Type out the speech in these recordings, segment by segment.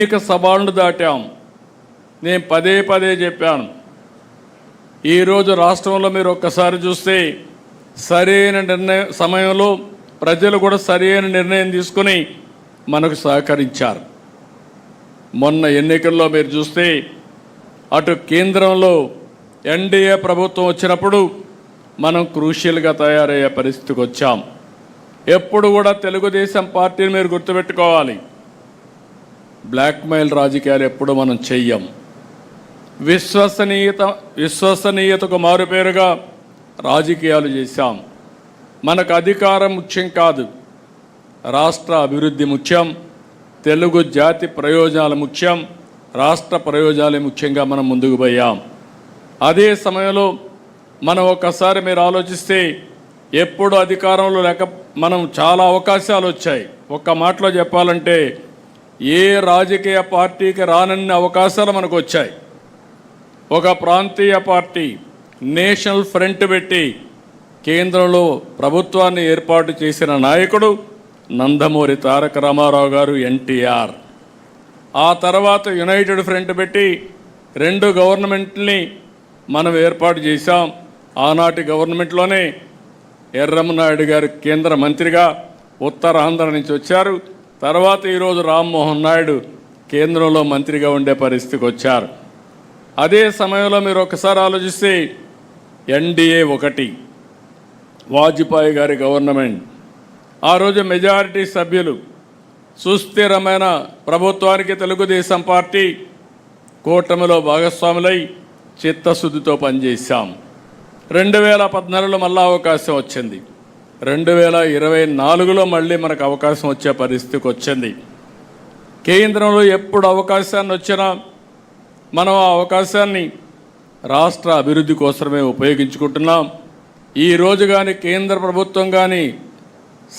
అనేక సవాళ్లు దాటాం. నేను పదే పదే చెప్పాను. ఈరోజు రాష్ట్రంలో మీరు ఒక్కసారి చూస్తే సరైన సమయంలో ప్రజలు కూడా సరైన నిర్ణయం తీసుకుని మనకు సహకరించారు. మొన్న ఎన్నికల్లో మీరు చూస్తే అటు కేంద్రంలో ఎన్డీఏ ప్రభుత్వం వచ్చినప్పుడు మనం క్రూషియల్గా తయారయ్యే పరిస్థితికి వచ్చాం. ఎప్పుడు కూడా తెలుగుదేశం పార్టీని మీరు గుర్తుపెట్టుకోవాలి. బ్లాక్మెయిల్ రాజకీయాలు ఎప్పుడు మనం చెయ్యం. విశ్వసనీయతకు మారుపేరుగా రాజకీయాలు చేశాం. మనకు అధికారం ముఖ్యం కాదు, రాష్ట్ర అభివృద్ధి ముఖ్యం, తెలుగు జాతి ప్రయోజనాలు ముఖ్యం, రాష్ట్ర ప్రయోజనాలే ముఖ్యంగా మనం ముందుకు పోయాం. అదే సమయంలో మనం ఒక్కసారి మీరు ఆలోచిస్తే ఎప్పుడు అధికారంలో లేక మనం చాలా అవకాశాలు వచ్చాయి. ఒక్క మాటలో చెప్పాలంటే ఏ రాజకీయ పార్టీకి రానన్ని అవకాశాలు మనకు వచ్చాయి. ఒక ప్రాంతీయ పార్టీ నేషనల్ ఫ్రంట్ పెట్టి కేంద్రంలో ప్రభుత్వాన్ని ఏర్పాటు చేసిన నాయకుడు నందమూరి తారక రామారావు గారు, ఎన్టీఆర్. ఆ తర్వాత యునైటెడ్ ఫ్రంట్ పెట్టి 2 గవర్నమెంట్ని మనం ఏర్పాటు చేశాం. ఆనాటి గవర్నమెంట్లోనే ఎర్రమనాయుడు గారు కేంద్ర మంత్రిగా ఉత్తరాంధ్ర నుంచి వచ్చారు. తర్వాత ఈరోజు రామ్మోహన్ నాయుడు కేంద్రంలో మంత్రిగా ఉండే పరిస్థితికి వచ్చారు. అదే సమయంలో మీరు ఒకసారి ఆలోచిస్తే ఎన్డీఏ 1, వాజ్పేయి గారి గవర్నమెంట్, ఆ రోజు మెజారిటీ సభ్యులు, సుస్థిరమైన ప్రభుత్వానికి తెలుగుదేశం పార్టీ కూటమిలో భాగస్వాములై చిత్తశుద్ధితో పనిచేశాం. 2014లో మళ్ళా అవకాశం వచ్చింది. 2024లో మళ్ళీ మనకు అవకాశం వచ్చే పరిస్థితికి వచ్చింది. కేంద్రంలో ఎప్పుడు అవకాశాన్ని వచ్చినా మనం ఆ అవకాశాన్ని రాష్ట్ర అభివృద్ధి కోసమే ఉపయోగించుకుంటున్నాం. ఈరోజు కానీ కేంద్ర ప్రభుత్వం కానీ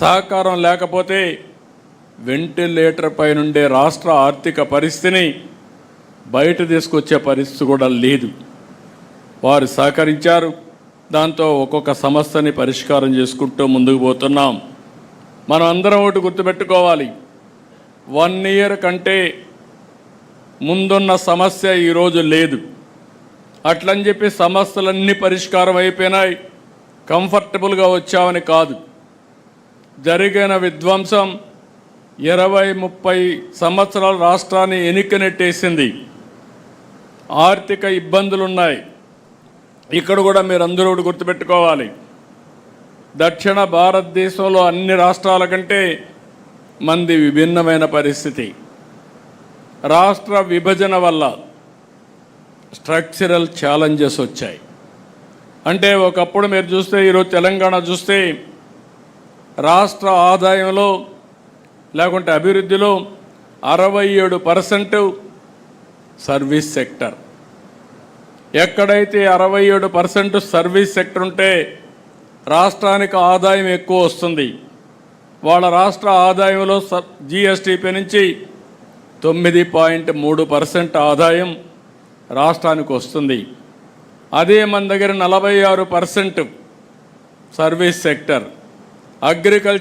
సహకారం లేకపోతే వెంటిలేటర్ పైనుండే రాష్ట్ర ఆర్థిక పరిస్థితిని బయట తీసుకొచ్చే పరిస్థితి కూడా లేదు. వారు సహకరించారు. దాంతో ఒక్కొక్క సమస్యని పరిష్కారం చేసుకుంటూ ముందుకు పోతున్నాం. మనం అందరం ఒకటి గుర్తుపెట్టుకోవాలి. 1 ఇయర్ కంటే ముందున్న సమస్య ఈరోజు లేదు. అట్లని చెప్పి సమస్యలన్నీ పరిష్కారం అయిపోయినాయి, కంఫర్టబుల్గా వచ్చామని కాదు. జరిగిన విధ్వంసం 20-30 సంవత్సరాల రాష్ట్రాన్ని ఎనికనెట్టేసింది. ఆర్థిక ఇబ్బందులున్నాయి. ఇక్కడ కూడా మీరు అందరూ ఒకటి గుర్తుపెట్టుకోవాలి. దక్షిణ భారతదేశంలో అన్ని రాష్ట్రాల కంటే మంది విభిన్నమైన పరిస్థితి. రాష్ట్ర విభజన వల్ల స్ట్రక్చరల్ ఛాలెంజెస్ వచ్చాయి. అంటే ఒకప్పుడు మీరు చూస్తే, ఈరోజు తెలంగాణ చూస్తే రాష్ట్ర ఆదాయంలో లేకుంటే అభివృద్ధిలో 67% సర్వీస్ సెక్టర్. ఎక్కడైతే 67% సర్వీస్ సెక్టర్ ఉంటే రాష్ట్రానికి ఆదాయం ఎక్కువ వస్తుంది. వాళ్ళ రాష్ట్ర ఆదాయంలో జిఎస్టిపి నుంచి 9.3% ఆదాయం రాష్ట్రానికి వస్తుంది. అదే మన దగ్గర 46% సర్వీస్ సెక్టర్. అగ్రికల్చర్